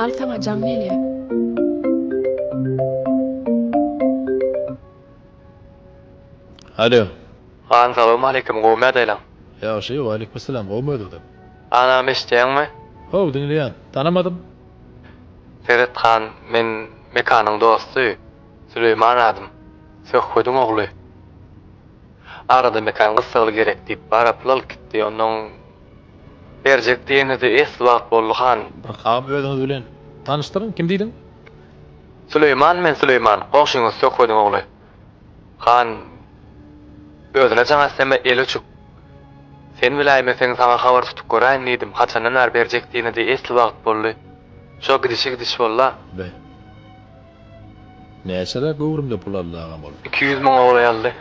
Al sana can geliyor. Alo. Assalamu alaykum, gowma adaylan. Yaxşı, wa aleykumselam. Gowmadyk. Ana mesjeňmi? How, dinleýän. Tanamadym. Ferhat Khan, men Mekanyň dosty. Süleyman adym. Söhbetiň ogly. Arada Mekan gysgaly gerek diýip bara pul alyp gitdi. Onuň berjek diýenide es wagt boldy han. Bir gap özüňiz bilen tanışdyryň. Kim diýdiň? Süleyman, men Süleyman. Goşuňyz söhbetiň ogly. Han özüne jaňasema el uçuk. Sen biläýmeseň sana habar tutup göräýin diýdim. Haçandan bar berjek diýenide es wagt boldy. Şo gidiş bolla. Be. Näçeler gowrumda pul alýan bol. 200 000 ogly aldy.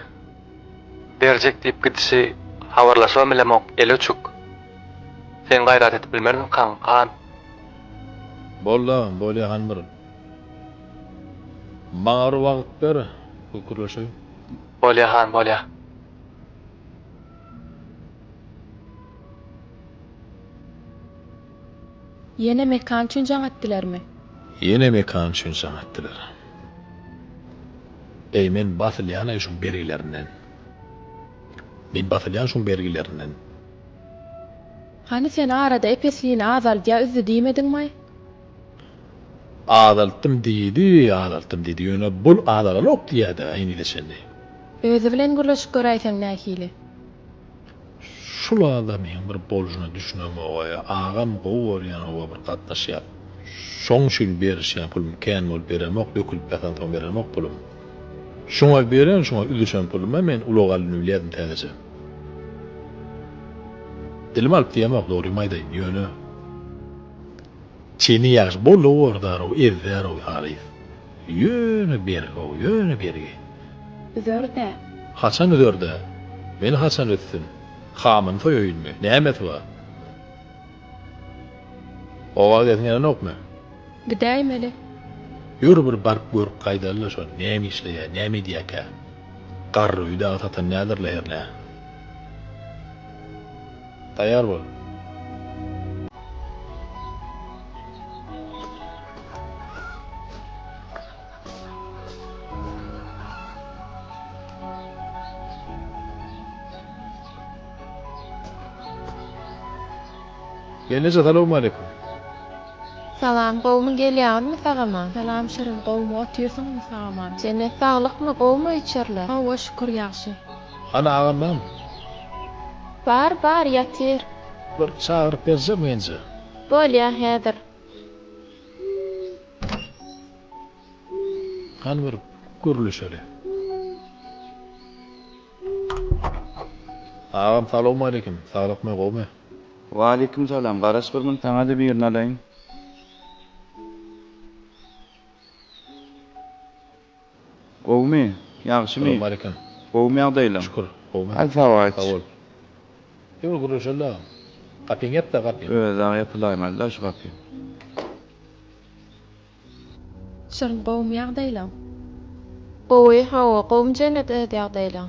Berjek diýip gidişi habarlaşam bilemok el uçuk. Sen gaýrat etip bilmerdiň kan. Bolla, bolýan bir. Maňa wagt ber. Gurulşy. Bolya. Yine mekan üçün can ettilermi? Yine mekan üçin sanatdylar. Men basylýan şun bergilerinden. Men basylýan şun bergilerinden. Hani sen arada epesliğini azal diye üzü diýmediňmi? Adaltym diýdi. Ýöne bul adalok diýdi, aýny sende. Özü bilen gürleşip göräýsen näkili? Şulada men bir boljuny düşünem oýa. Agam gowurýan o bir gatnaşýar. Şoň şol berişýän pulum kän bol beremok, dökülip ýatan beremok pulum. Şoňa beren, şoňa üzüşen pulum men ulagalyny bilýärdim täze. Dilim alyp diýemek dogry maýda ýöne. Çeni ýaş bolawardar o evler o halis. Ýöne bergi. Üzörde. Haçan ödörde? Beni haçan ötsün? Hamın soýuýmy? Näme var? Owa gezgenen okmy? Gidäýmeli. Ýürü bir barp görüp gaýdalyla şo näme işleýär, näme diýäkä? Garry üýde atatan näderler? Taýýar bol. Gelnece salamu aleykum. Salam, gowmy gelýärmi sagama? Salam şerin gowma otyýarsyňmy sagamam? Sene saglykmy gowma içerler? Hawa şükür ýaxşy. Ana agamam. Bar ýatyr. Bir çağırıp bersem mence. Bolýa häzir. Han bir gürülüşeli. Agam salamu aleykum. Saglyqmy gowma? Waalaikum salam. Garaş birmin taňa da birini alaýyn. Gowmy, ýagşymy? Salamu aleykum. Gowmy ýagdaýlam. Şükür. Gowma. Alfawat. Sawol. Ýol gürülüşeli. Kapyň ýep de kapyň. Özüň ýapylaýmanda şu gapy. Şerin gowma ýagdaýlam. Gowy hawa gowum jenet ýagdaýlam.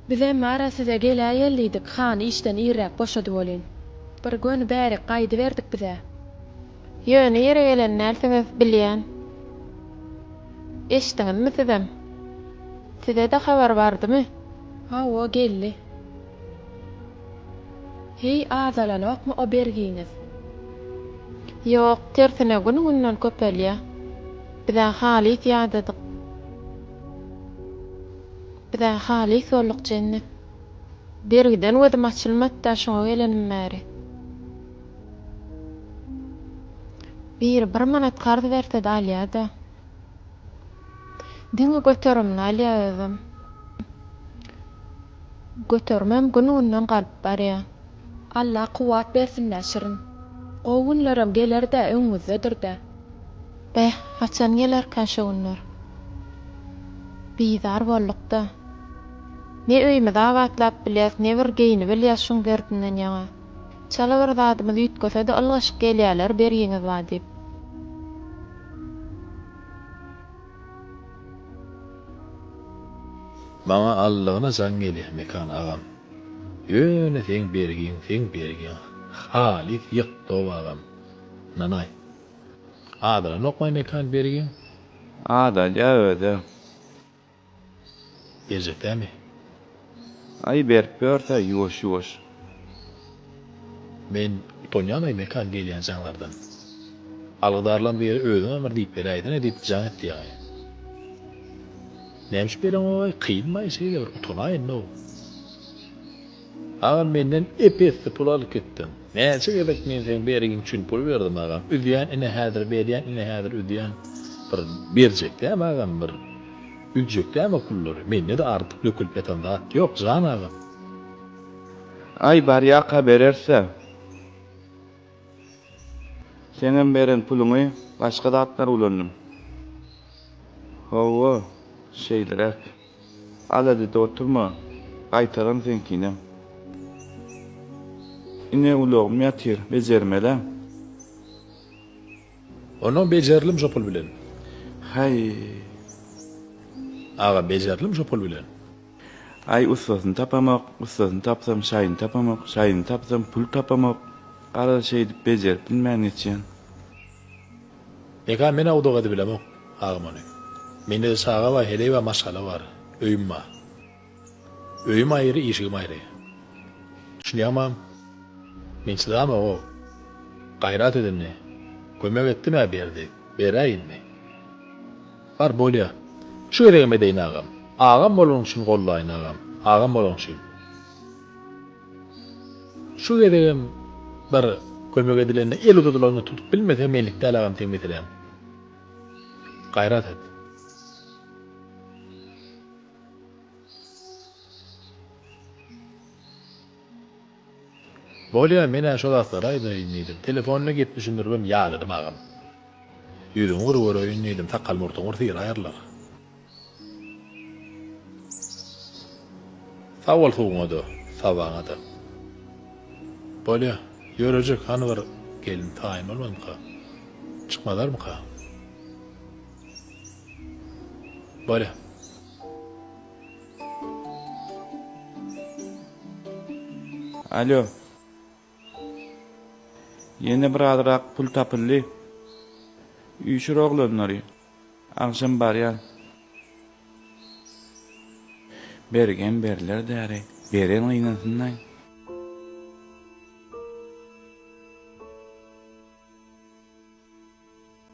Bize marasyda gelýärlidik. Han işden irek boşady bolyn. Bir gün bäri gaýdy berdik bize. Ýöne ýere gelen närseniz bilýän. Eşdiňizmi sizem? Size de habar bardymy? Hawa geldi. Hey azalanokmy o bergiňiz? Ýok, tersine günden köpelýär. Bize halis ýadadyk. Bize halis bolluk cennet. Bergiden özüm açylmady da şoňa gelenim bäri. Bir manat kardy berse de alýada. Diňe göterimni alýaýym. Götermem gününden galyp barýar. Allah kuwat bersin näşirin. Gowunlarym gelerde öňüzdedir-de. Beh, haçan gelerken şo günler. Bizar bollukda. Ne öýme dawatlap bilýäs, ne bir geýini bilýäs şoň derdinden ýaňa. Çala bir zadymyzy ýitgese de algaşyk gelýärler berýäňiz wa diýip. Bana Allah'ına can gelýär mekan agam. Ýöne sen bergiň. Halis ýykdy o agam. Nanay. Adana nokmayın ekan bergen. Ada öde. Berjekde mi? Ay berip berse yuş. Men tonyanay mekan gelýän jaňlardan. Algydarlan beri özüň ömür diýip beräýdi, ne diýip jan etdi ýa. Nämiş beren oy kıyılmay şeyle bir utanayın no. Ağam menden epesli pul alıp gittin. Näçe gedek men sen berigin üçin pul berdim ağam. Üdýän ine häzir berýän, ine häzir üdýän. Bir berjekde ağam bir üdjekde ama pullary. Mende de artyk dökülip ýatan zat ýok jan ağam. Ay baryaqa bererse. Senin beren puluňy başga zatlar ulandım. Hawa şeylerek. Alady da oturma. Qaytaran senkine. Ine ulogum ýatyr, bejermele. Onu bejerlim şo pul bilen. Hay. Ağa bejerlim şo pul bilen. Ay ustasyny tapamak, ustasyny tapsam şaýyny tapamak, şaýyny tapsam pul tapamak. Ara şey bejerip bilmän etjen. Eka men awdoga da bilemok ağam onu. Mende de sağa var, hele ve masala var. Öýüm var. Öýüm aýry, işigim aýry. Düşünýärmem. Men silama o. Gayrat edimni. Kömek etdim ha berdi. Beräýinmi? Bar bolýa. Şu eregime deýin ağam. Ağam boluň üçin gollaýyn ağam. Ağam boluň üçin. Şu eregim bir kömek edilende el ududylaryny tutup bilmese menlikde ağam temin ederim. Gayrat et. Bolýa mena şo dastlara aýdynydim. Telefonyna gitmişindir ben ýalydım ağam. Ýüzüň gurgura öýünýdim, takal murtuň urtyr aýarlar. Sawal suwňada, sawaňada. Bolýa, ýörejek hany bir gelin taýyn bolmadyka. Çykmadarmyka? Bolýa. Alo. Yeni bir adırak pul tapıllı. Üçür oğlanları. Akşam baryan. Bergen berler däri. Beren oýnansyndan.